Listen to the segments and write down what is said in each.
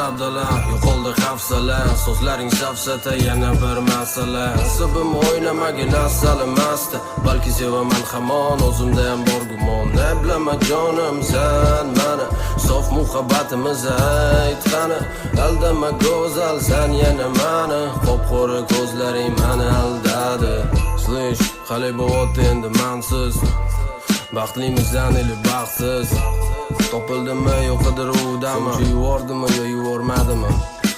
labdalar, yo'qoldi hafsala. So'zlaring safsata, yana bir masala. Nasibim o'ynamagin asalimasdi, balki sevaman hamon, o'zimda ham bor gumon. Ne bilaman jonim sen mani, sof muhabbatimiz aytgani. Aldama go'zal sen yana mani, qop-qora ko'zlaring mani aldadi. Slish, qalay bo'lyapti endi mansiz, baxtlimizdan ili baxtsiz. Topildimi yo'q qidiruvdami, shu yuvordimi yo yuvormadimi?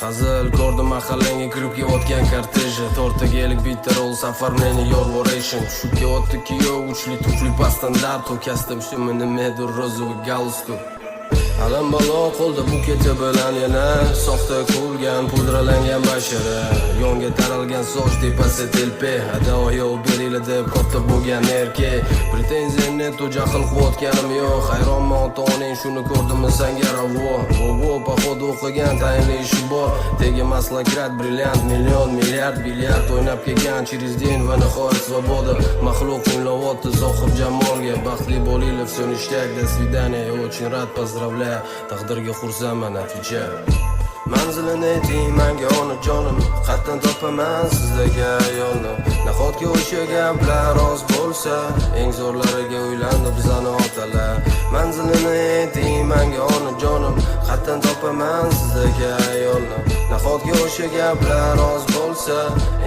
Hazil ko'rdim mahallangga kirib kelayotgan korteji, to'rttaga ellik bitta roll safar meni yorvoration. Tushib kelyapti kuyov uchli tufli pastandart, to'kasdim shimi nimadir ro'ziga galstuk. Alam balo qo'lda buketi bilan yana soxta ko'lgan pudralangan bashara, yonga taralgan soch tepasi telpe, adoyo berili deb katta bo'lgan erkak. Pretenziya netto jahl qilayotganim yo'q, hayronman ota-onang shuni ko'rdimi sanga ravo. Vo poxod o'qigan tayinli ishi bor, tegi maslakrat brilliant, million milliard bilyard o'ynab kelgan через день va nihoyat svoboda. Maxluq tinglayapti zohib jamolga, baxtli bo'linglar, все ништяк, до свидания, я очень рад, поздравляю. Taqdirga xursandman, отвечаю. Manzilini ayting menga onajonim, qatdan topaman sizdagi ayolni. Nahotki o'sha gaplar rost bo'lsa, eng zo'rlariga uylandi bizani otalar. Manzilini ayting menga onajonim, qatdan topaman sizdagi ayolni. Nahotki o'sha gaplar rost bo'lsa,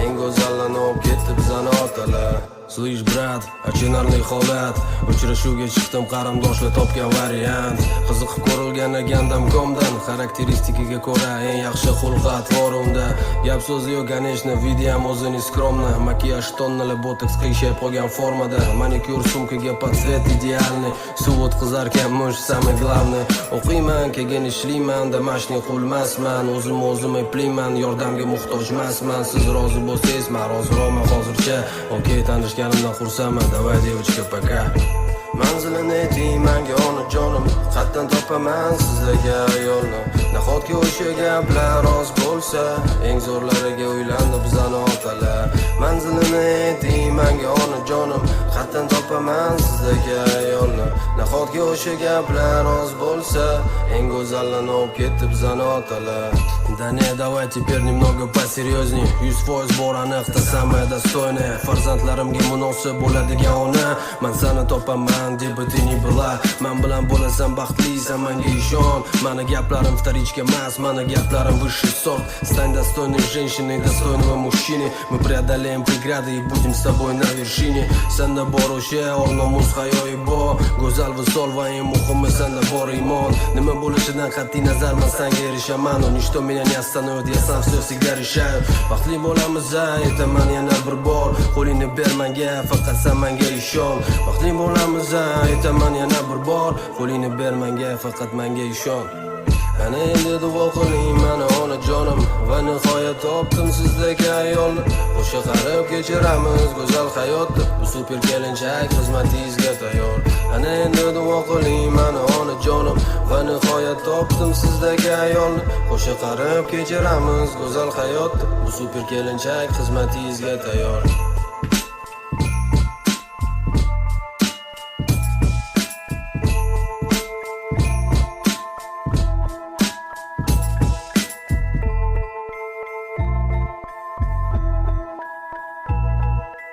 eng go'zallarni olib ketdi bizani otalar. Slish brat, achinarli holat, uchrashuvga chiqdim qarindoshlar topgan variant. Qiziqib ko'rilgan agandam komdan, xarakteristikaga ko'ra eng yaxshi xulqat bor unda. Gap so'zi yo'q, конечно, videom o'zini skromna, makiyaj tonnali botoks qiyshab qolgan formada, manikyur sumkaga под цвет идеальный, suv o'tkazarkan mush самый главный. O'qiyman, keyin ishlayman, damashni qulmasman, o'zim eplayman, yordamga muhtoj emasman. Siz rozi bo'lsangiz, men roziroman hozircha. Okey, tanishganimdan xursandman, давай девочка, пока. Manzilini ayting menga onajonim, qatdan topaman sizdagi ayolni. Nahotki o'sha gaplar rost bo'lsa, eng zo'rlariga uylandi bizani otalar. Manzilini ayting menga onajonim, qatdan topaman sizdagi ayolni. Nahotki o'sha gaplar rost bo'lsa, eng go'zallarni olib ketdi bizani otalar. Да не, давай теперь немного посерьезней. 100% bor aniqda самая достойная. Farzandlarimga munosib bo'ladigan ona, men seni topaman deb ты не была. Men bilan bo'lasan baxtlisan, menga ishon. Meni gaplarim вторичка emas, meni gaplarim высший сорт. Стань достойной женщиной, достойного мужчины. Мы преодолеем преграды и будем с тобой на вершине. Senda bor o'sha or-nomus hayoyi bor, go'zal visol va eng muhimi senda bor iymon. Nima bo'lishidan qat'iy nazar men senga erishaman. Nishto меня не остановит, я сам все всегда решаю. Baxtli bo'lamiz, aytaman yana bir bor, qo'lingni ber menga, faqat sen menga ishon. Baxtli bo'lamiz, aytaman yana bir bor, qo'lingni ber menga, faqat menga ishon. Ana endi duo qiling meni onajonim, va nihoyat topdim sizdagi ayolni. O'sha qarib kechiramiz go'zal hayotni, bu super kelinchak xizmatingizga tayyor. Ana endi duo qiling meni onajonim, va nihoyat topdim sizdagi ayolni. O'sha qarib kechiramiz go'zal hayotni, bu super kelinchak xizmatingizga tayyor.